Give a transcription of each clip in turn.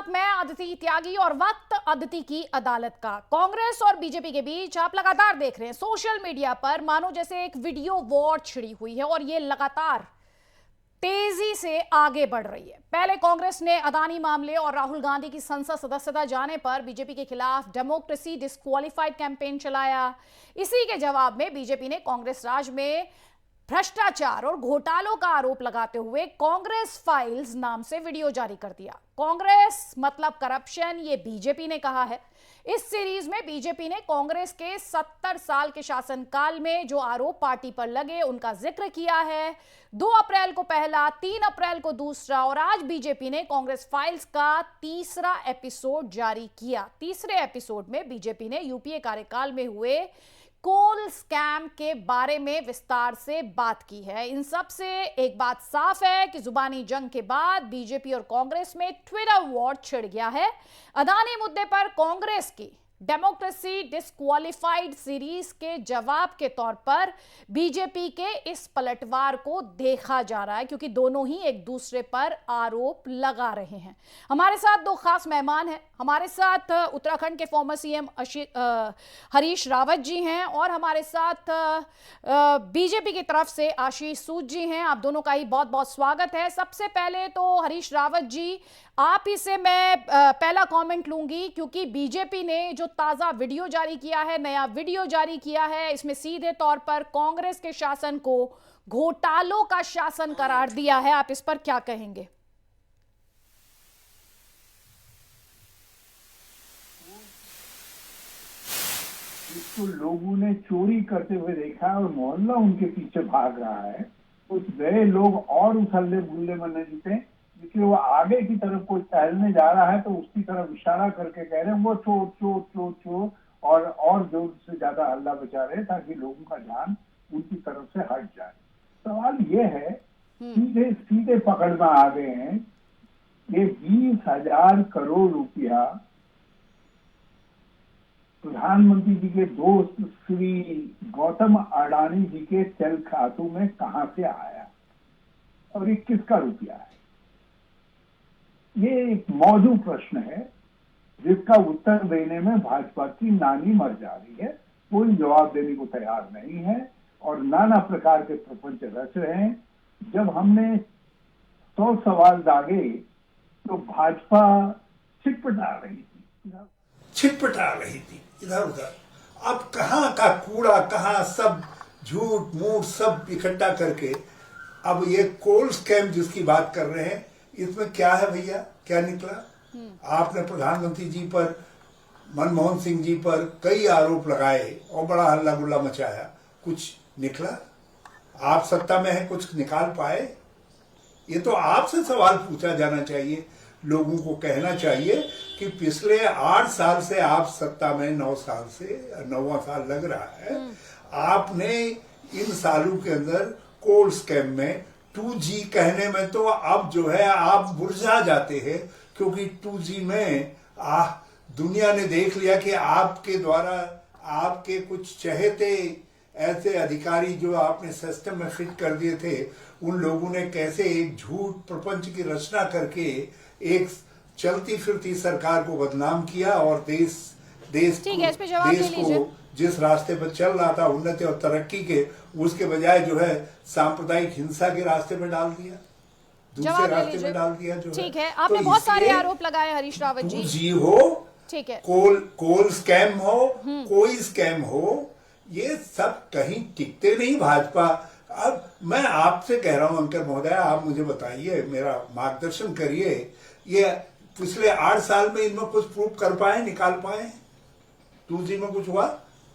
साथ मैं अदिति त्यागी और वक्त अदिति की अदालत का। कांग्रेस और बीजेपी के बीच आप लगातार देख रहे हैं सोशल मीडिया पर मानो जैसे एक वीडियो वॉर छिड़ी हुई है और ये लगातार तेजी से आगे बढ़ रही है। पहले कांग्रेस ने अदानी मामले और राहुल गांधी की संसद सदस्यता जाने पर बीजेपी के खिलाफ डेमोक्रेसी डिस्क्वालिफाइड कैंपेन चलाया। इसी के जवाब में बीजेपी ने कांग्रेस राज में भ्रष्टाचार और घोटालों का आरोप लगाते हुए कांग्रेस फाइल्स नाम से वीडियो जारी कर दिया। कांग्रेस मतलब करप्शन, ये बीजेपी ने कहा है। इस सीरीज में बीजेपी ने कांग्रेस के 70 साल के शासनकाल में जो आरोप पार्टी पर लगे उनका जिक्र किया है। 2 अप्रैल को पहला, 3 अप्रैल को दूसरा और आज बीजेपी ने कांग्रेस फाइल्स का तीसरा एपिसोड जारी किया। तीसरे एपिसोड में बीजेपी ने यूपीए कार्यकाल में हुए कोल स्कैम के बारे में विस्तार से बात की है। इन सब से एक बात साफ है कि जुबानी जंग के बाद बीजेपी और कांग्रेस में ट्विटर वॉर छिड़ गया है। अदानी मुद्दे पर कांग्रेस की डेमोक्रेसी डिस्क्वालिफाइड सीरीज के जवाब के तौर पर बीजेपी के इस पलटवार को देखा जा रहा है, क्योंकि दोनों ही एक दूसरे पर आरोप लगा रहे हैं। हमारे साथ 2 खास मेहमान हैं। हमारे साथ उत्तराखंड के फॉर्मर सीएम हरीश रावत जी हैं और हमारे साथ बीजेपी की तरफ से आशीष सूद जी हैं। आप दोनों का ही बहुत बहुत स्वागत है। सबसे पहले तो हरीश रावत जी, आप ही से मैं पहला कमेंट लूंगी, क्योंकि बीजेपी ने जो ताजा वीडियो जारी किया है, नया वीडियो जारी किया है, इसमें सीधे तौर पर कांग्रेस के शासन को घोटालों का शासन करार दिया है। आप इस पर क्या कहेंगे? इसको लोगों ने चोरी करते हुए देखा है और मोहल्ला उनके पीछे भाग रहा है। कुछ नए लोग और उस हल्ले गुल्ले में न जीते, इसलिए वो आगे की तरफ कोई टहलने जा रहा है तो उसकी तरफ इशारा करके कह रहे हैं वो चोर चोर चोर चोर, और जोर से ज्यादा हल्ला बचा रहे हैं ताकि लोगों का ध्यान उनकी तरफ से हट जाए। सवाल ये है, सीधे सीधे पकड़ना आ गए हैं। ये 20,000 करोड़ रुपया प्रधानमंत्री जी के दोस्त श्री गौतम अडानी जी के चल खातों में कहां से आया और ये किसका रुपया है? ये एक मौजूद प्रश्न है जिसका उत्तर देने में भाजपा की नानी मर जा रही है। कोई जवाब देने को तैयार नहीं है और नाना प्रकार के प्रपंच रच रहे हैं। जब हमने 100 सवाल दागे तो भाजपा छिटपटा रही थी इधर उधर। अब कहाँ का कूड़ा, कहाँ सब झूठ मूठ सब इकट्ठा करके अब ये कोल स्कैम जिसकी बात कर रहे हैं, इसमें क्या है भैया? क्या निकला? आपने प्रधानमंत्री जी पर, मनमोहन सिंह जी पर कई आरोप लगाए और बड़ा हल्ला गुल्ला मचाया, कुछ निकला? आप सत्ता में हैं, कुछ निकाल पाए? ये तो आपसे सवाल पूछा जाना चाहिए। लोगों को कहना चाहिए कि पिछले 8 साल से आप सत्ता में, 9 साल से 9वां साल लग रहा है, आपने इन सालों के अंदर कोल स्कैम में 2G कहने में तो अब जो है आप मुरझा जाते हैं, क्योंकि 2G में दुनिया ने देख लिया कि आपके द्वारा आपके कुछ चहेते ऐसे अधिकारी जो आपने सिस्टम में फिट कर दिए थे, उन लोगों ने कैसे एक झूठ प्रपंच की रचना करके एक चलती फिरती सरकार को बदनाम किया और देश को जिस रास्ते पर चल रहा था उन्नति और तरक्की के, उसके बजाय जो है सांप्रदायिक हिंसा के रास्ते में डाल दिया, दूसरे रास्ते में डाल दिया। जो ठीक है, आपने बहुत सारे आरोप लगाए हरीश रावत जी। 2G हो, ठीक है, कोल स्कैम हो, कोई स्कैम हो, ये सब कहीं टिकते नहीं भाजपा। अब मैं आपसे कह रहा हूं अंकर महोदय, आप मुझे बताइए, मेरा मार्गदर्शन करिए, ये पिछले 8 साल में इनमें कुछ प्रूफ कर पाए, निकाल पाए? 2G में कुछ हुआ?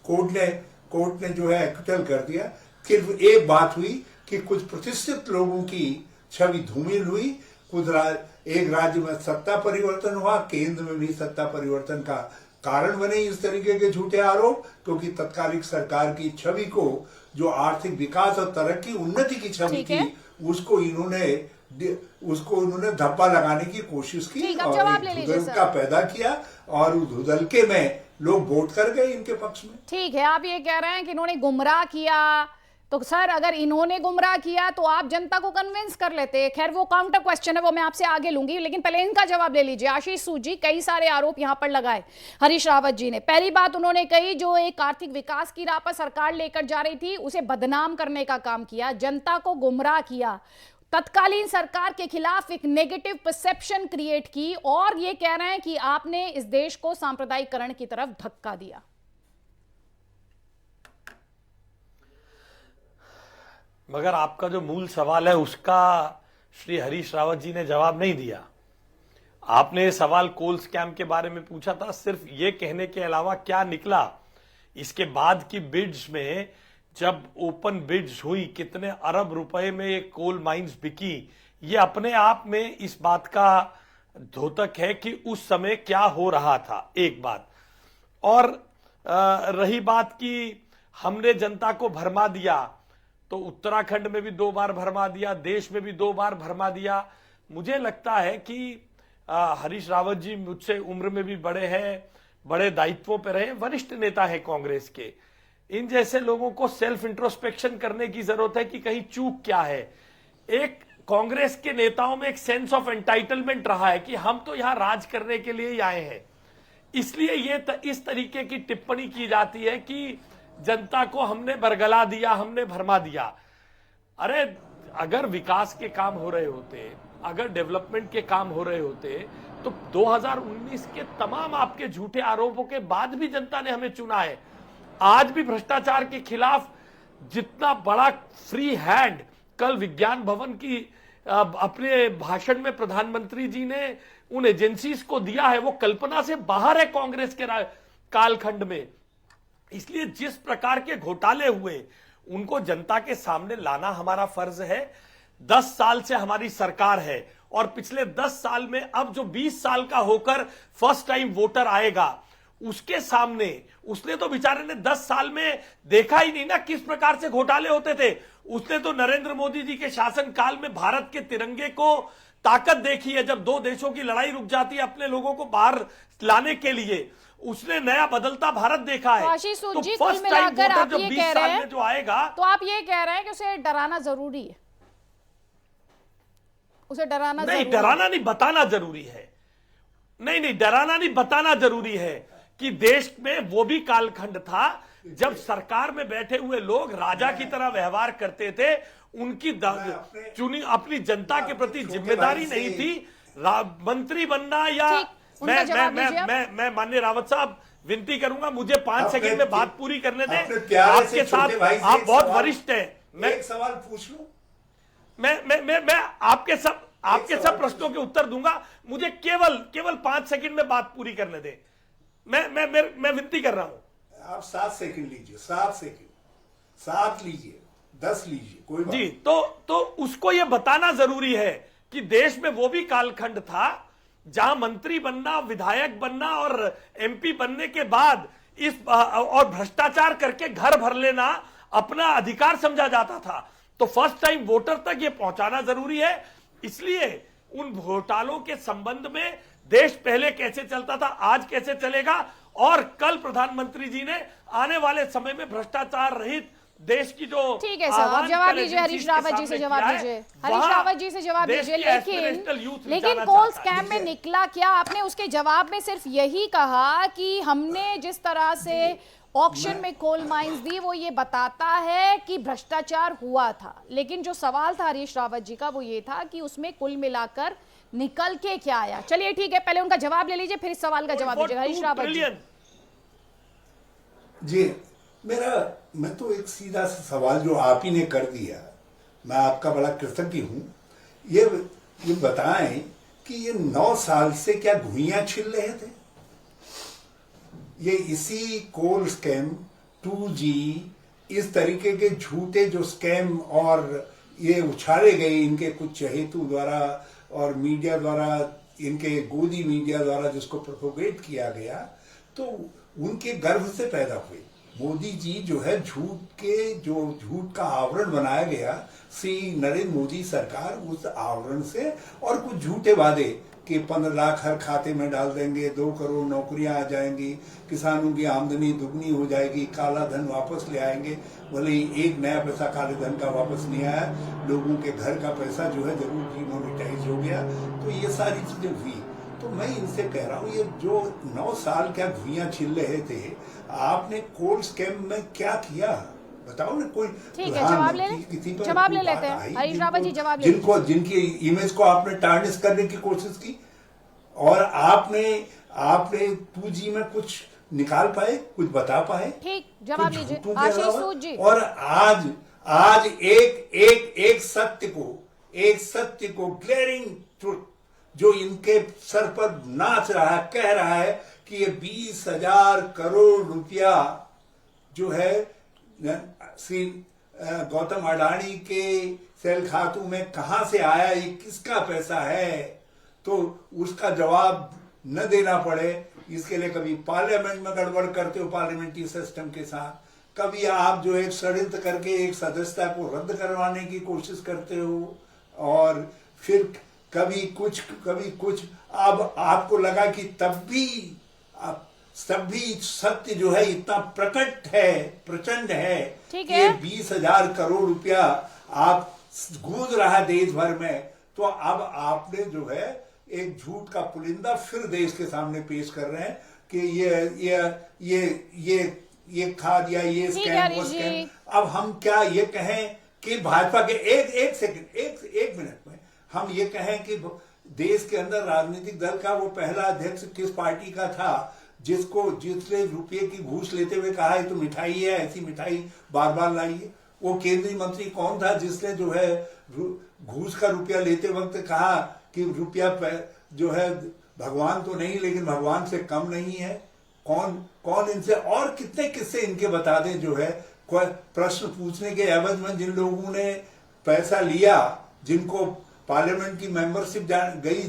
कोर्ट ने जो है एक्विटल कर दिया। सिर्फ एक बात हुई कि कुछ प्रतिष्ठित लोगों की छवि धूमिल हुई, एक राज्य में सत्ता परिवर्तन हुआ, केंद्र में भी सत्ता परिवर्तन का कारण बने इस तरीके के झूठे आरोप, क्योंकि तत्कालिक सरकार की छवि को, जो आर्थिक विकास और तरक्की उन्नति की छवि थी, उसको इन्होंने धब्बा लगाने की कोशिश की और धुंधल का पैदा किया और उस धुंधलके में लोग वोट कर गए इनके पक्ष में। ठीक है, आप ये कह रहे हैं कि इन्होंने गुमराह किया, तो सर अगर इन्होंने गुमराह किया तो आप जनता को कन्विंस कर लेते। खैर वो काउंटर क्वेश्चन है, वो मैं आपसे आगे लूंगी, लेकिन पहले इनका जवाब ले लीजिए। आशीष सूद जी कई सारे आरोप यहां पर लगाए हरीश रावत जी ने। पहली बात उन्होंने कही, जो एक आर्थिक विकास की राह पर सरकार लेकर जा रही थी उसे बदनाम करने का काम किया, जनता को गुमराह किया, तत्कालीन सरकार के खिलाफ एक नेगेटिव परसेप्शन क्रिएट की, और ये कह रहे हैं कि आपने इस देश को सांप्रदायिकरण की तरफ धक्का दिया। मगर आपका जो मूल सवाल है उसका श्री हरीश रावत जी ने जवाब नहीं दिया। आपने सवाल कोल स्कैम के बारे में पूछा था, सिर्फ ये कहने के अलावा क्या निकला इसके बाद की बिड्स में, जब ओपन बिड्स हुई कितने अरब रुपए में ये कोल माइंस बिकी, ये अपने आप में इस बात का द्योतक है कि उस समय क्या हो रहा था, एक बात। और रही बात कि हमने जनता को भरमा दिया, तो उत्तराखंड में भी 2 बार भरमा दिया, देश में भी 2 बार भरमा दिया। मुझे लगता है कि हरीश रावत जी मुझसे उम्र में भी बड़े हैं, बड़े दायित्वों पर रहे, वरिष्ठ नेता है कांग्रेस के। इन जैसे लोगों को सेल्फ इंट्रोस्पेक्शन करने की जरूरत है कि कहीं चूक क्या है। एक कांग्रेस के नेताओं में एक सेंस ऑफ एंटाइटलमेंट रहा है कि हम तो यहां राज करने के लिए ही आए हैं, इसलिए ये इस तरीके की टिप्पणी की जाती है कि जनता को हमने बरगला दिया, हमने भरमा दिया। अरे अगर विकास के काम हो रहे होते, अगर डेवलपमेंट के काम हो रहे होते, तो 2019 के तमाम आपके झूठे आरोपों के बाद भी जनता ने हमें चुना है। आज भी भ्रष्टाचार के खिलाफ जितना बड़ा फ्री हैंड कल विज्ञान भवन की अपने भाषण में प्रधानमंत्री जी ने उन एजेंसीज को दिया है, वो कल्पना से बाहर है कांग्रेस के कालखंड में। इसलिए जिस प्रकार के घोटाले हुए उनको जनता के सामने लाना हमारा फर्ज है। 10 साल से हमारी सरकार है और पिछले 10 साल में अब जो 20 साल का होकर फर्स्ट टाइम वोटर आएगा उसके सामने, उसने तो बेचारे ने 10 साल में देखा ही नहीं ना किस प्रकार से घोटाले होते थे। उसने तो नरेंद्र मोदी जी के शासनकाल में भारत के तिरंगे को ताकत देखी है, जब 2 देशों की लड़ाई रुक जाती है अपने लोगों को बाहर लाने के लिए। उसने नया बदलता भारत देखा है। आशीष सूद तो जी कुल मिलाकर आप ये कह रहे हैं, जो आएगा, तो आप ये कह रहे हैं कि उसे डराना जरूरी है, उसे डराना नहीं, डराना नहीं, बताना जरूरी है। नहीं, डराना नहीं, बताना जरूरी है कि देश में वो भी कालखंड था जब सरकार में बैठे हुए लोग राजा की तरह व्यवहार करते थे, उनकी चुनी अपनी जनता के प्रति जिम्मेदारी नहीं थी मंत्री बनना। या मैं माननीय रावत साहब विनती करूंगा, मुझे 5 सेकंड में बात पूरी करने दें। आपके साथ आप बहुत वरिष्ठ हैं, मैं एक सवाल पूछ लूं? मैं आपके सब प्रश्नों के उत्तर दूंगा, मुझे केवल 5 सेकंड में बात पूरी करने दें। मैं विनती कर रहा हूं। आप 7 सेकंड लीजिए, 7 सेकंड, 7 लीजिए, 10 लीजिए, कोई बात जी। तो उसको यह बताना जरूरी है कि देश में वो भी कालखंड था जहां मंत्री बनना, विधायक बनना और एमपी बनने के बाद और भ्रष्टाचार करके घर भर लेना अपना अधिकार समझा जाता था। तो फर्स्ट टाइम वोटर तक ये पहुंचाना जरूरी है। इसलिए उन घोटालों के संबंध में देश पहले कैसे चलता था, आज कैसे चलेगा, और कल प्रधानमंत्री जी ने आने वाले समय में भ्रष्टाचार रहित देश की जो, ठीक है सर, आप जवाब दीजिए हरीश रावत जी से जवाब दीजिए, हरीश रावत जी से जवाब दीजिए। लेकिन कोल स्कैम में निकला क्या? आपने उसके जवाब में सिर्फ यही कहा कि हमने जिस तरह से ऑक्शन में कोल माइंस दी वो ये बताता है कि भ्रष्टाचार हुआ था, लेकिन जो सवाल था हरीश रावत जी का वो ये था कि उसमें कुल मिलाकर निकल के क्या आया। चलिए ठीक है, पहले उनका जवाब ले लीजिए, फिर इस सवाल का जवाब दीजिए हरीश रावत जी। मैं तो एक सीधा सा सवाल जो आप ही ने कर दिया, मैं आपका बड़ा कृतज्ञ हूं। ये बताएं कि ये 9 साल से क्या घुइयां छिल रहे थे? ये इसी कोल स्कैम, 2G, इस तरीके के झूठे जो स्कैम और ये उछाले गए इनके कुछ चहेतु द्वारा और मीडिया द्वारा, इनके गोदी मीडिया द्वारा जिसको प्रोपोगेट किया गया, तो उनके गर्भ से पैदा हुए। मोदी जी जो है झूठ का आवरण बनाया गया, श्री नरेंद्र मोदी सरकार उस आवरण से और कुछ झूठे वादे कि 15 लाख हर खाते में डाल देंगे, 2 करोड़ नौकरियां आ जाएंगी, किसानों की आमदनी दुगनी हो जाएगी, काला धन वापस ले आएंगे। भले ही एक नया पैसा काले धन का वापस नहीं आया, लोगों के घर का पैसा जो है जरूर डिमोनेटाइज हो गया। तो ये सारी चीजें हुई। तो मैं इनसे कह रहा हूँ, ये जो 9 साल क्या धुइयां छिल रहे थे, आपने कोल्ड स्कैम में क्या किया बताओ ना। कोई ठीक है, जवाब ले लेते हैं। हरीश रावत जी जवाब ले जिनकी इमेज को आपने टार्निश करने की कोशिश की, और आपने 2G में कुछ निकाल पाए, कुछ बता पाए? ठीक, जवाब लीजिए आशीष सूद जी। और आज एक सत्य को ग्लेरिंग ट्रुथ जो इनके सर पर नाच रहा है, कह रहा है कि ये 20,000 करोड़ रुपया जो है श्री गौतम अडानी के सेल खातों में कहां से आया, ये किसका पैसा है, तो उसका जवाब न देना पड़े, इसके लिए कभी पार्लियामेंट में गड़बड़ करते हो पार्लियामेंट्री सिस्टम के साथ, कभी आप जो है षड्यंत्र करके एक सदस्यता को रद्द करवाने की कोशिश करते हो, और फिर कभी कुछ। अब आपको लगा कि तब भी सत्य जो है इतना प्रचंड है कि 20,000 करोड़ रुपया आप गूंज रहा है देश भर में। तो अब आपने जो है एक झूठ का पुलिंदा फिर देश के सामने पेश कर रहे हैं कि ये खाद या ये स्कैम वो स्कैम। अब हम क्या ये कहें कि भाजपा के एक मिनट में हम ये कहें कि देश के अंदर राजनीतिक दल का वो पहला अध्यक्ष किस पार्टी का था जिसने रुपये की घूस लेते हुए कहा है तो मिठाई है, ऐसी मिठाई बार बार लाइए? वो केंद्रीय मंत्री कौन था जिसने जो है घूस का रुपया लेते वक्त कहा कि रुपया जो है भगवान तो नहीं लेकिन भगवान से कम नहीं है? कौन इनसे और कितने किस्से इनके बता दें जो है प्रश्न पूछने के एवज में जिन लोगों ने पैसा लिया, जिनको पार्लियामेंट की मेंबरशिप गई,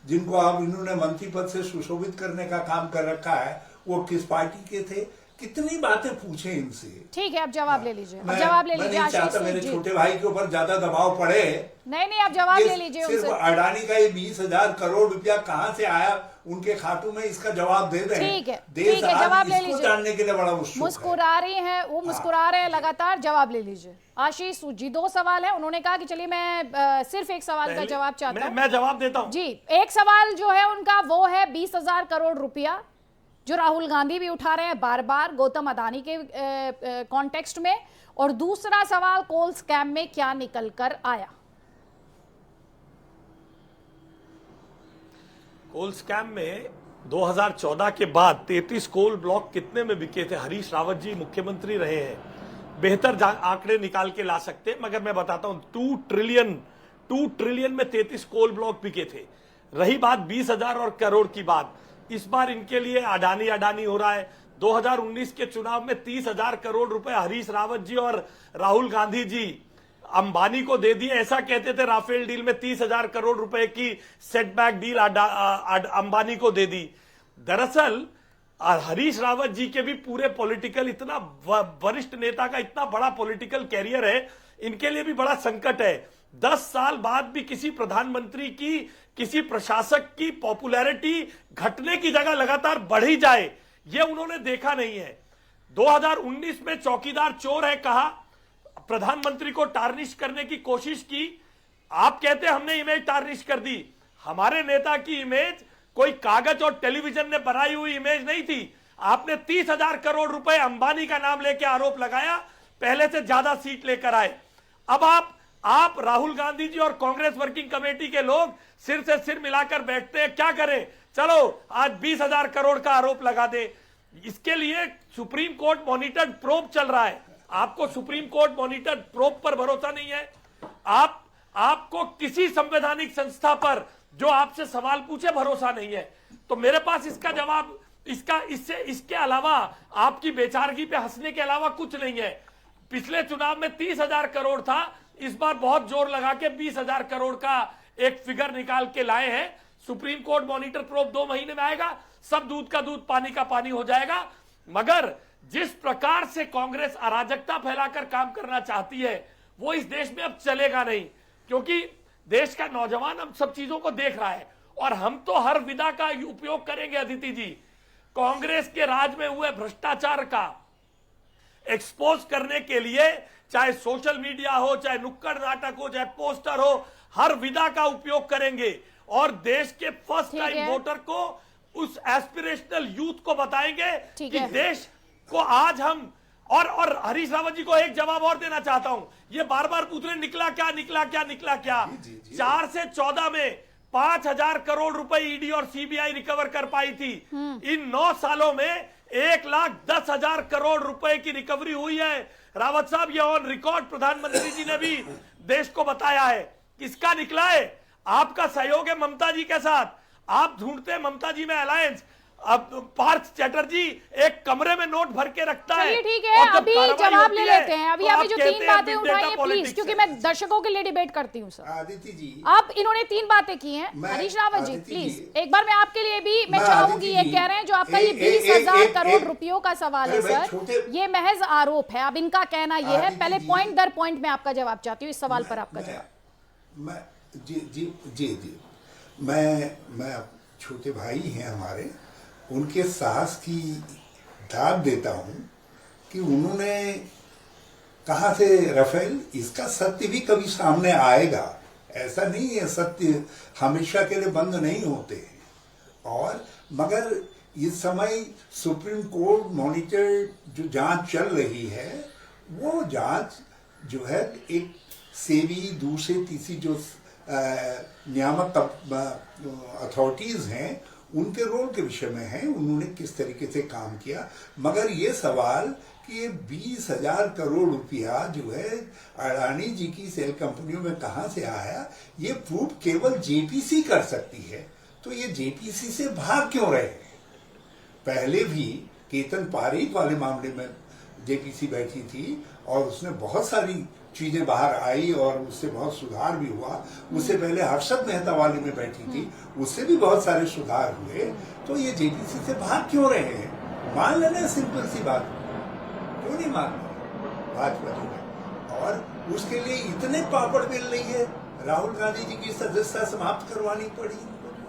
जिनको अब इन्होंने मंत्री पद से सुशोभित करने का काम कर रखा है, वो किस पार्टी के थे? कितनी बातें पूछे इनसे। ठीक है, आप जवाब ले लीजिए। जवाब ले लीजिए। चाहता मेरे छोटे भाई के ऊपर ज्यादा दबाव पड़े। नहीं, आप जवाब ले लीजिए। सिर्फ अडानी का ये 20,000 करोड़ रुपया कहाँ से आया उनके खातों में, इसका जवाब दे दें। ठीक है, जवाब ले लीजिए। जानने के लिए बड़ा मुस्कुरा रही हैं वो, मुस्कुरा रहे हैं लगातार। जवाब ले लीजिए आशीष सूद जी। 2 सवाल है, उन्होंने कहा कि चलिए मैं सिर्फ एक सवाल का जवाब चाहता हूँ। मैं जवाब देता हूँ जी। एक सवाल जो है उनका वो है 20,000 करोड़ रुपया, जो राहुल गांधी भी उठा रहे हैं बार बार गौतम अडानी के कॉन्टेक्स्ट में, और दूसरा सवाल कोल स्कैम में क्या निकल कर आया? कोल स्कैम में 2014 के बाद 33 कोल ब्लॉक कितने में बिके थे? हरीश रावत जी मुख्यमंत्री रहे हैं, बेहतर आंकड़े निकाल के ला सकते, मगर मैं बताता हूं 2 ट्रिलियन में 33 कोल ब्लॉक बिके थे। रही बात 20,000 और करोड़ की बात, इस बार इनके लिए अडानी हो रहा है। 2019 के चुनाव में 30,000 करोड़ रुपए हरीश रावत जी और राहुल गांधी जी अंबानी को दे दिए। ऐसा कहते थे राफेल डील में 30,000 करोड़ रुपए की सेटबैक डील अंबानी को दे दी। दरअसल हरीश रावत जी के भी पूरे पॉलिटिकल, इतना वरिष्ठ नेता का इतना बड़ा पॉलिटिकल कैरियर है, इनके लिए भी बड़ा संकट है। 10 साल बाद भी किसी प्रधानमंत्री की, किसी प्रशासक की पॉपुलैरिटी घटने की जगह लगातार बढ़ी जाए, यह उन्होंने देखा नहीं है। 2019 में चौकीदार चोर है कहा, प्रधानमंत्री को टार्निश करने की कोशिश की। आप कहते हमने इमेज टार्निश कर दी, हमारे नेता की इमेज कोई कागज और टेलीविजन ने बनाई हुई इमेज नहीं थी। आपने 30,000 करोड़ रुपए अंबानी का नाम लेकर आरोप लगाया, पहले से ज्यादा सीट लेकर आए। अब आप राहुल गांधी जी और कांग्रेस वर्किंग कमेटी के लोग सिर से सिर मिलाकर बैठते हैं, क्या करें, चलो आज 20,000 करोड़ का आरोप लगा दे। इसके लिए सुप्रीम कोर्ट मॉनिटर्ड प्रोब चल रहा है। आपको सुप्रीम कोर्ट मॉनिटर्ड प्रोब पर भरोसा नहीं है? आपको किसी संवैधानिक संस्था पर जो आपसे सवाल पूछे भरोसा नहीं है? तो मेरे पास इसका जवाब, इसके अलावा आपकी बेचारगी पे हंसने के अलावा कुछ नहीं है। पिछले चुनाव में 30,000 करोड़ था, इस बार बहुत जोर लगा के 20,000 करोड़ का एक फिगर निकाल के लाए हैं। सुप्रीम कोर्ट मॉनिटर प्रोब 2 महीने में आएगा, सब दूध का दूध पानी का पानी हो जाएगा। मगर जिस प्रकार से कांग्रेस अराजकता फैलाकर काम करना चाहती है, वो इस देश में अब चलेगा नहीं, क्योंकि देश का नौजवान अब सब चीजों को देख रहा है और हम तो हर विधा का उपयोग करेंगे अदिति जी। कांग्रेस के राज में हुए भ्रष्टाचार का एक्सपोज करने के लिए चाहे सोशल मीडिया हो, चाहे नुक्कड़ नाटक हो, चाहे पोस्टर हो, हर विधा का उपयोग करेंगे और देश के फर्स्ट टाइम वोटर को, उस एस्पिरेशनल यूथ को बताएंगे कि देश को आज हम और हरीश रावत जी को एक जवाब और देना चाहता हूं। ये बार बार पूछ रहे निकला क्या, निकला क्या, निकला क्या। 4 से 14 में 5,000 करोड़ रुपए ईडी और सीबीआई रिकवर कर पाई थी। इन 9 सालों में 1,10,000 करोड़ रुपए की रिकवरी हुई है। रावत साहब, ये ऑन रिकॉर्ड प्रधानमंत्री जी ने भी देश को बताया है। किसका निकला है? आपका सहयोग है ममता जी के साथ। आप ढूंढते हैं ममता जी में अलायंस। अब पार्थ चैटर्जी एक कमरे में नोट भर के रखता है। चलिए ठीक है, अभी जवाब ले लेते हैं। अभी जो 3 बातें उठाई हैं प्लीज, क्योंकि मैं दर्शकों के लिए डिबेट करती हूँ सर। आदिति जी, अब इन्होंने 3 बातें की हैं। हरीश रावत जी प्लीज एक बार मैं आपके लिए भी मैं चाहूंगी, ये कह रहे हैं जो आपका ये 20,000 करोड़ रुपयों का सवाल है सर, ये महज आरोप है। अब इनका कहना ये है, पहले पॉइंट दर पॉइंट में आपका जवाब चाहती हूँ इस सवाल पर। आपका जवाब। जी मैं छोटे भाई हैं हमारे, उनके साहस की दाद देता हूं कि उन्होंने कहा से राफेल, इसका सत्य भी कभी सामने आएगा। ऐसा नहीं है, सत्य हमेशा के लिए बंद नहीं होते हैं। और मगर इस समय सुप्रीम कोर्ट मॉनिटर जो जांच चल रही है, वो जांच जो है एक सेबी, दूसरे तीसरी जो नियामक अथॉरिटीज हैं उनके रोल के विषय में है, उन्होंने किस तरीके से काम किया। मगर ये सवाल कि ये 20,000 करोड़ रुपया जो है अडानी जी की सेल कंपनियों में कहां से आया, ये प्रूव केवल जेपीसी कर सकती है। तो ये जेपीसी से भाग क्यों रहे हैं? पहले भी केतन पारेख वाले मामले में जेपीसी बैठी थी और उसने बहुत सारी चीजें बाहर आई और उससे बहुत सुधार भी हुआ। उससे पहले हर्षद मेहता वाले में बैठी थी, उससे भी बहुत सारे सुधार हुए। तो ये जेपीसी से भाग क्यों रहे हैं? मान लेना, सिंपल सी बात, क्यों नहीं मान रहे भाजपा जो है। और उसके लिए इतने पापड़ बेल रही है, राहुल गांधी जी की सदस्यता समाप्त करवानी पड़ी इनको, जो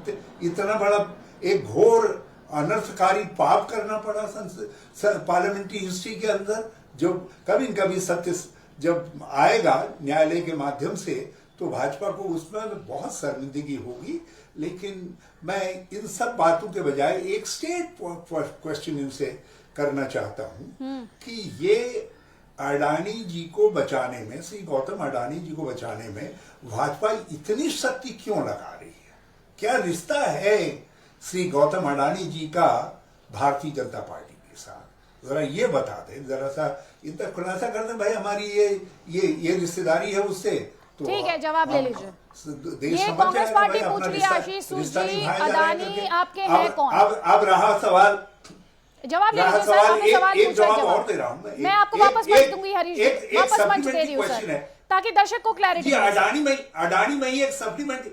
है इतना बड़ा एक घोर अनर्थकारी पाप करना पड़ा पार्लियामेंट्री हिस्ट्री के अंदर। जो कभी न कभी सत्य जब आएगा न्यायालय के माध्यम से, तो भाजपा को उसमें बहुत शर्मिंदगी होगी। लेकिन मैं इन सब बातों के बजाय एक स्टेट क्वेश्चन इनसे करना चाहता हूं कि ये अडानी जी को बचाने में, श्री गौतम अडानी जी को बचाने में भाजपा इतनी शक्ति क्यों लगा रही है? क्या रिश्ता है श्री गौतम अडानी जी का भारतीय जनता पार्टी के साथ? जरा ये बता दें, जरा सा इतना खुलासा कर दें भाई, हमारी ये रिश्तेदारी है उससे। तो ठीक है, जवाब ले लीजिए। ये कांग्रेस पार्टी पूछ रही है, आशीष सूद जी, अडानी आपके हैं कौन? अब रहा सवाल, जवाब ले लीजिए सर, आपने सवाल एक पूछा, जवाब और दे रहा हूं मैं आपको वापस मंच दूंगी हरीश जी, वापस मंच दे रही हूँ सर, ताकि दर्शक को क्लैरिटी। अडानी में ही एक सप्लीमेंट्री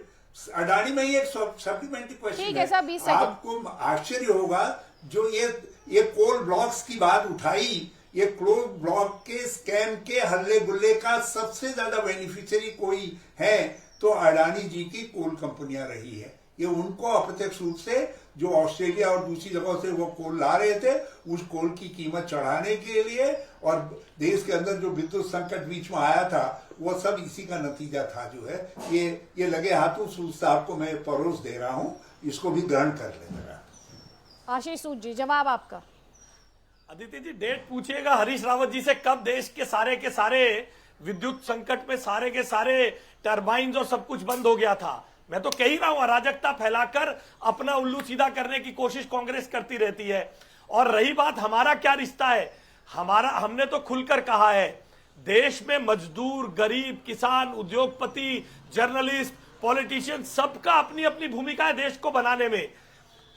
क्वेश्चन ठीक है सर, 20 सेकंड। आपको आश्चर्य होगा जो ये कोल ब्लॉक्स की बात उठाई, ये कोल ब्लॉक के स्कैम के हल्ले गुल्ले का सबसे ज्यादा बेनिफिशियरी कोई है तो अडानी जी की कोल कंपनियां रही है। ये उनको अप्रत्यक्ष रूप से जो ऑस्ट्रेलिया और दूसरी जगहों से वो कोल ला रहे थे, उस कोल की कीमत चढ़ाने के लिए, और देश के अंदर जो विद्युत संकट बीच में आया था, वो सब इसी का नतीजा था। जो है ये लगे हाथों सूद साहब को मैं परोस दे रहा हूं, इसको भी ग्रहण कर ले मेरा। आशीष सूद जी, जवाब आपका। अदिति जी, डेट पूछिएगा हरीश रावत जी से, कब देश के सारे विद्युत संकट में सारे के सारे टरबाइन और सब कुछ बंद हो गया था। मैं तो कह ही रहा हूं, अराजकता फैलाकर अपना उल्लू सीधा करने की कोशिश कांग्रेस करती रहती है। और रही बात हमारा क्या रिश्ता है, हमने तो खुलकर कहा है, देश में मजदूर, गरीब, किसान, उद्योगपति, जर्नलिस्ट, पॉलिटिशियन, सबका अपनी अपनी भूमिका है देश को बनाने में।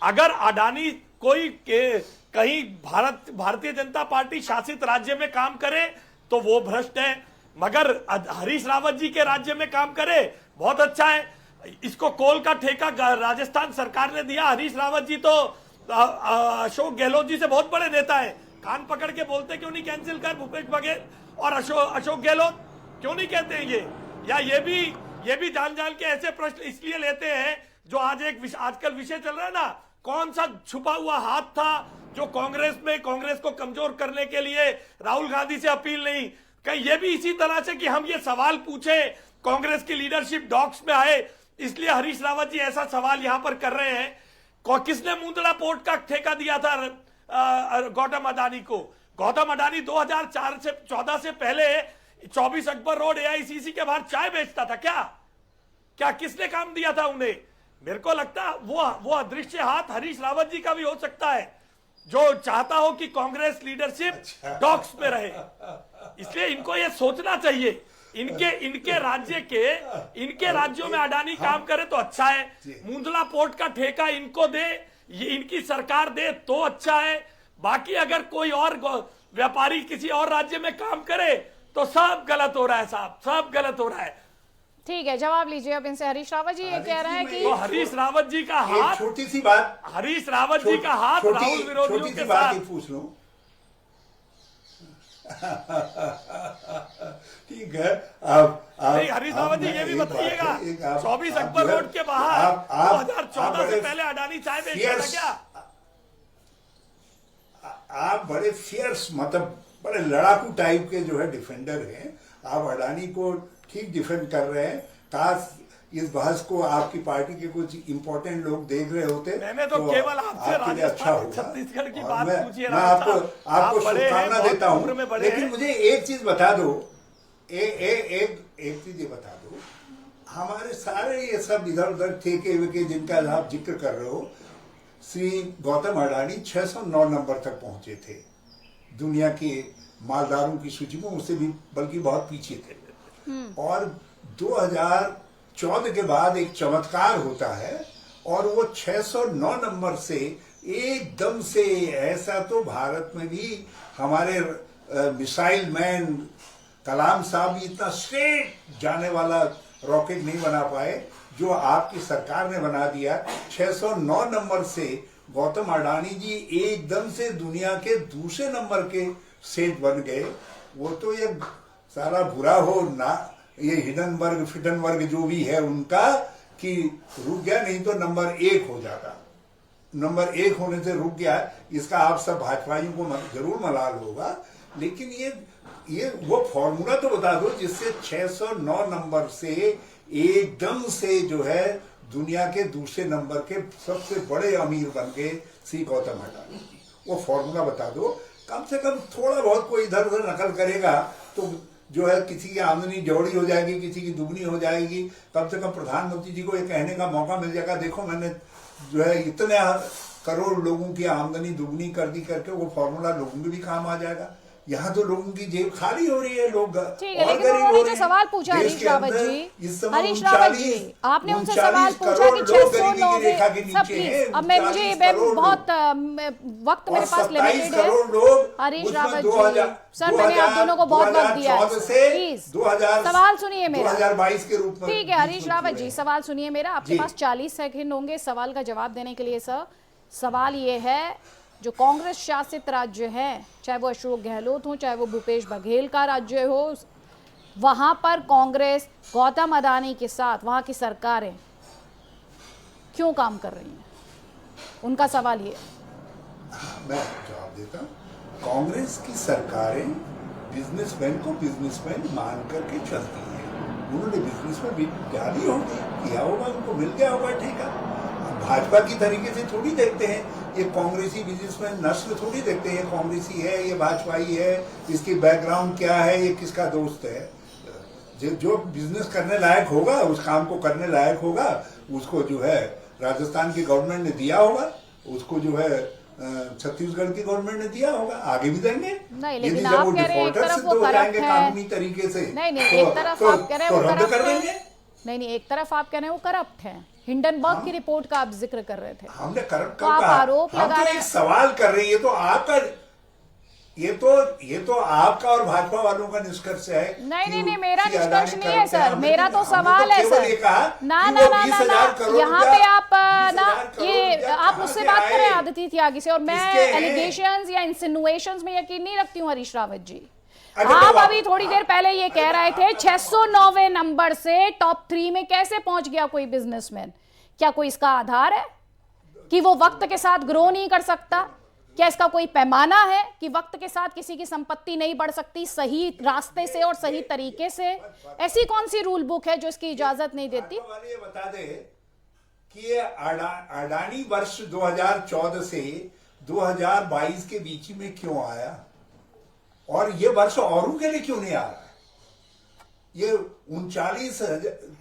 अगर अडानी कोई कहीं भारतीय जनता पार्टी शासित राज्य में काम करे तो वो भ्रष्ट है, मगर हरीश रावत जी के राज्य में काम करे बहुत अच्छा है। इसको कोल का ठेका राजस्थान सरकार ने दिया। हरीश रावत जी तो अशोक गहलोत जी से बहुत बड़े नेता है, कान पकड़ के बोलते क्यों नहीं कैंसिल कर भूपेश बघेल और अशोक गहलोत, क्यों नहीं कहते हैं ये? या ये भी जान के ऐसे प्रश्न इसलिए लेते हैं जो आज आजकल विषय चल रहा है ना, कौन सा छुपा हुआ हाथ था जो कांग्रेस को कमजोर करने के लिए राहुल गांधी से अपील नहीं? कहीं ये भी इसी तरह से कि हम ये सवाल पूछे, कांग्रेस की लीडरशिप डॉक्स में आए, इसलिए हरीश रावत जी ऐसा सवाल यहां पर कर रहे हैं। किसने मुंदड़ा पोर्ट का ठेका दिया था गौतम अडानी को? गौतम अडानी 2004 से 14 से पहले 24 अकबर रोड एआईसीसी के बाहर चाय बेचता था क्या किसने काम दिया था उन्हें? मेरे को लगता है वो अदृश्य हाथ हरीश रावत जी का भी हो सकता है, जो चाहता हो कि कांग्रेस लीडरशिप डॉक्स में रहे। इसलिए इनको ये सोचना चाहिए, इनके राज्यों में अडानी काम करे तो अच्छा है, मुंदला पोर्ट का ठेका इनको दे, ये इनकी सरकार दे तो अच्छा है। बाकी अगर कोई और व्यापारी किसी और राज्य में काम करे तो सब गलत हो रहा है साहब, सब गलत हो रहा है। ठीक है, जवाब लीजिए अब इनसे। हरीश रावत जी ये कह रहे हैं कि तो हरीश रावत जी का हाथ, छोटी सी बात, हरीश रावत जी का हाथ राहुल विरोधियों के साथ। पूछ लो, ठीक है। नहीं, हरीश रावत जी ये भी बताइएगा, 24 अकबर रोड के बाहर 2014 से पहले अडानी चाय बेचता था क्या? आप बड़े फियर्स, मतलब बड़े लड़ाकू टाइप के जो है डिफेंडर हैं। आप अडानी को ठीक डिफेंड कर रहे हैं। काश इस बहस को आपकी पार्टी के कुछ इंपॉर्टेंट लोग देख रहे होते। मैंने तो केवल आपसे राजस्थान छत्तीसगढ़ की बात पूछी है। मैं आपको शुभकामना देता हूँ, लेकिन मुझे एक चीज बता दो, एक चीज ये बता दो, हमारे सारे ये सब इधर उधर ठेके वेके जिनका आप जिक्र कर रहे हो, श्री गौतम अडानी 609 नंबर तक पहुंचे थे दुनिया के मालदारों की सूची में, उससे भी बल्कि बहुत पीछे थे। और 2014 के बाद एक चमत्कार होता है और वो 609 नंबर से एकदम से, ऐसा तो भारत में भी हमारे मिसाइल मैन कलाम साहब भी इतना स्ट्रेट जाने वाला रॉकेट नहीं बना पाए जो आपकी सरकार ने बना दिया। 609 नंबर से गौतम अडानी जी एकदम से दुनिया के दूसरे नंबर के सेठ बन गए। वो तो ये सारा बुरा हो ना, ये हिडनबर्ग फिडनबर्ग जो भी है उनका, कि रुक गया, नहीं तो नंबर 1 हो जाता। नंबर 1 होने से रुक गया, इसका आप सब भाजपाइयों को जरूर मलाल होगा। लेकिन ये वो फॉर्मूला तो बता दो जिससे 609 नंबर से एकदम से जो है दुनिया के दूसरे नंबर के सबसे बड़े अमीर बन गए श्री गौतम अडानी जी। वो फॉर्मूला बता दो। कम से कम थोड़ा बहुत कोई इधर उधर नकल करेगा तो जो है किसी की आमदनी जौड़ी हो जाएगी, किसी की दुगनी हो जाएगी। कम से कम प्रधानमंत्री जी को ये कहने का मौका मिल जाएगा, देखो मैंने जो है इतने करोड़ लोगों की आमदनी दुगनी कर दी करके, वो फॉर्मूला लोगों के भी काम आ जाएगा। यहाँ तो लोगों की जेब खाली हो रही है, लोग ठीक है। लेकिन उन्होंने जो सवाल पूछा हरीश रावत जी, हरीश रावत जी आपने उनसे सवाल पूछा कि 609 सब प्लीज, अब मुझे बहुत वक्त मेरे पास लिमिटेड है। हरीश रावत जी सर, मैंने आप दोनों को बहुत वक्त दिया है, प्लीज सवाल सुनिए मेरा 2022 के रूप में। ठीक है हरीश रावत जी, सवाल सुनिए मेरा। आपके पास 40 सेकंड होंगे सवाल का जवाब देने के लिए। सर सवाल ये है, जो कांग्रेस शासित राज्य हैं, चाहे वो अशोक गहलोत हो, चाहे वो भूपेश बघेल का राज्य हो, वहां पर कांग्रेस गौतम अडानी के साथ वहां की सरकारें क्यों काम कर रही हैं? उनका सवाल ये। मैं जवाब देता हूँ। कांग्रेस की सरकारें बिजनेसमैन को बिजनेसमैन मान करके चलती हैं। उन्होंने बिजनेस में भी डाली होगी, किया होगा, उनको मिल गया होगा, ठीक है। भाजपा की तरीके से थोड़ी देखते हैं, ये कांग्रेसी बिजनेसमैन नस्ल थोड़ी देखते हैं, कांग्रेसी है, ये भाजपाई है, इसकी बैकग्राउंड क्या है, ये किसका दोस्त है। जो बिजनेस करने लायक होगा, उस काम को करने लायक होगा, उसको जो है राजस्थान की गवर्नमेंट ने दिया होगा, उसको जो है छत्तीसगढ़ की गवर्नमेंट ने दिया होगा, आगे भी देंगे। नहीं, लेकिन आप कह रहे हैं एक तरफ वो करप्ट है, कानूनी तरीके से। नहीं, एक तरफ आप कह रहे हैं वो करप्ट है। नहीं, एक तरफ आप कह रहे हैं वो करप्ट है। हिंडनबर्ग की रिपोर्ट का आप जिक्र कर रहे थे। हमने करप्ट तो आप आरोप लगा रहे हैं। एक सवाल कर रहे हैं, ये तो आपका, ये तो आपका और भाजपा वालों का निष्कर्ष है। नहीं, मेरा निष्कर्ष नहीं है सर, मेरा तो सवाल है सर। ना, यहाँ पे आप ये आप मुझसे बात करें आदित्य त्यागी से, और मैं एलिगेशंस या इंसिनुएशंस में यकीन नहीं रखती हूँ हरीश रावत जी। आप अभी थोड़ी देर पहले ये कह रहे थे 609वें नंबर से टॉप 3 में कैसे पहुंच गया कोई बिजनेसमैन। क्या कोई इसका आधार है कि वो वक्त के साथ ग्रो नहीं कर सकता? क्या इसका कोई पैमाना है कि वक्त के साथ किसी की संपत्ति नहीं बढ़ सकती सही रास्ते से और सही तरीके से? ऐसी कौन सी रूल बुक है जो इसकी इजाजत नहीं देती? वाले ये बता दे कि ये अडानी वर्ष 2014 से 2022 के बीच में क्यों आया और ये वर्ष औरों के लिए क्यों नहीं आ रहा है? ये 39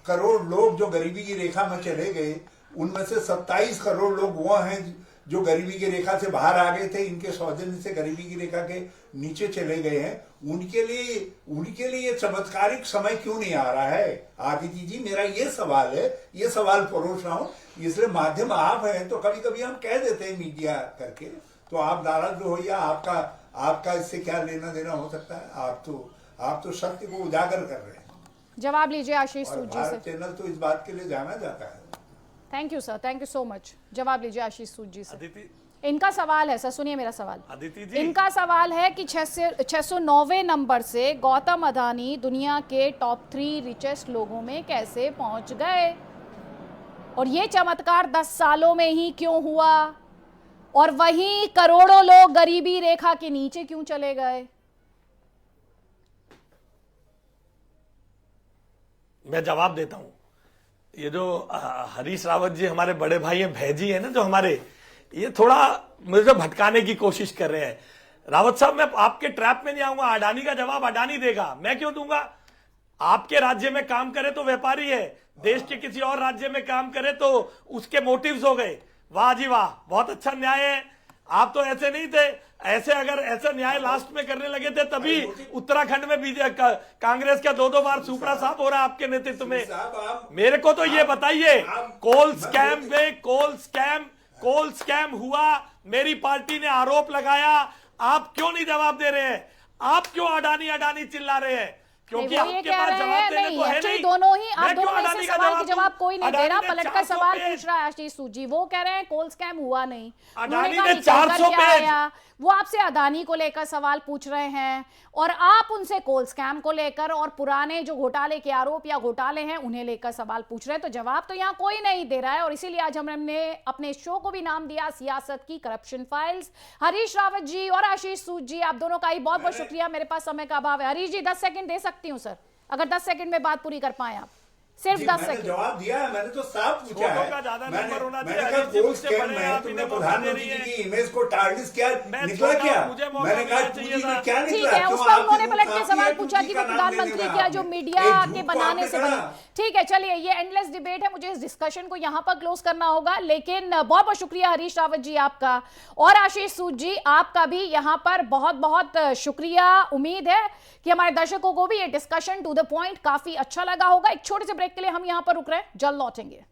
करोड़ लोग जो गरीबी की रेखा में चले गए, उनमें से 27 करोड़ लोग वो हैं जो गरीबी की रेखा से बाहर आ गए थे, इनके सौजन्य से गरीबी की रेखा के नीचे चले गए हैं। उनके लिए ये चमत्कारिक समय क्यों नहीं आ रहा है? आदित्य जी, मेरा ये सवाल है, ये सवाल परोस रहा हूं, इसलिए माध्यम आप हैं तो कभी कभी हम कह देते हैं मीडिया करके, तो आप नाराज हो या आपका इससे क्या लेना देना हो सकता है? आप तो सत्य को उजागर कर रहे हैं। जवाब लीजिए आशीष सूद जी से। भारत चैनल तो इस बात के लिए जाना जाता है। Thank you sir, thank you so much. जवाब लीजिए आशीष सूद जी से। अदिति, इनका सवाल है सर, सुनिए मेरा सवाल। अदिति जी, इनका सवाल है कि 609वें नंबर से गौतम अदानी दुनिया के टॉप 3 रिचेस्ट लोगों में कैसे पहुंच गए और ये चमत्कार 10 सालों में ही क्यों हुआ और वहीं करोड़ों लोग गरीबी रेखा के नीचे क्यों चले गए? मैं जवाब देता हूं। ये जो हरीश रावत जी हमारे बड़े भाई हैं, भैजी है ना जो हमारे, ये थोड़ा मुझे भटकाने की कोशिश कर रहे हैं। रावत साहब, मैं आपके ट्रैप में नहीं आऊंगा। अडानी का जवाब अडानी देगा, मैं क्यों दूंगा? आपके राज्य में काम करे तो व्यापारी है, देश के किसी और राज्य में काम करे तो उसके मोटिव्स हो गए। वाह जी वाह, बहुत अच्छा न्याय है। आप तो ऐसे नहीं थे, अगर ऐसा न्याय लास्ट में करने लगे थे तभी उत्तराखंड में कांग्रेस का 2-2 बार सुपड़ा साहब हो रहा है आपके नेतृत्व में। मेरे को तो ये बताइए, कोल स्कैम हुआ, मेरी पार्टी ने आरोप लगाया, आप क्यों नहीं जवाब दे रहे हैं? आप क्यों अडानी चिल्ला रहे हैं? क्योंकि आपके पास जवाब देने को है नहीं। दोनों ही आप दोनों अडानी में से का सवाल के जवाब कोई नहीं दे रहा। अडानी ने पलट कर 400 सवाल पेज पूछ रहा है आशीष सूद जी। वो कह रहे हैं कोल स्कैम हुआ नहीं। अडानी उन्होंने ने कहा 400 निकल कर क्या पेज। आया? वो आपसे अडानी को लेकर सवाल पूछ रहे हैं और आप उनसे कोल स्कैम को लेकर और पुराने जो घोटाले के आरोप या घोटाले हैं उन्हें लेकर सवाल पूछ रहे हैं। तो जवाब तो यहाँ कोई नहीं दे रहा है और इसीलिए आज हमने अपने शो को भी नाम दिया सियासत की करप्शन फाइल्स। हरीश रावत जी और आशीष सूद जी, आप दोनों का ही बहुत बहुत शुक्रिया। मेरे पास समय का अभाव है। हरीश जी 10 सेकंड दे सकती हूँ सर, अगर 10 सेकंड में बात पूरी कर पाए आप, सिर्फ 10 सेकंड। जवाब दिया है, मैंने तो साफ पूछा है। का ज्यादा मैंने नंबर होना मैंने चाहिए। कहा हरीश जी कोल मुझसे स्कैम बड़े में आप तुमने इन्हें मौका दे प्रधानमंत्री रही जी हैं। की इमेज को टारगेट किया, मैं निकला छोटा क्या? हूं, मुझे मौका मैंने कहा देना पूंजी चाहिए में था। क्या ठीक निकला? है, क्यों उस पर आपने उन्होंने वो पलट के काफी सवाल है पूछा पूंजी कि का वो नाम लेने प्रधानमंत्री में क्या आपने। जो मीडिया एक झूठ के को बनाने आपने से बनी। कहा। ठीक है, चलिए ये एंडलेस डिबेट है, मुझे इस डिस्कशन को यहां पर क्लोज करना होगा। लेकिन बहुत बहुत शुक्रिया हरीश रावत जी आपका और आशीष सूद जी आपका भी यहां पर बहुत बहुत शुक्रिया। उम्मीद है कि हमारे दर्शकों को भी ये डिस्कशन टू द पॉइंट काफी अच्छा लगा होगा। एक छोटे से ब्रेक के लिए हम यहां पर रुक रहे हैं, जल्द लौटेंगे।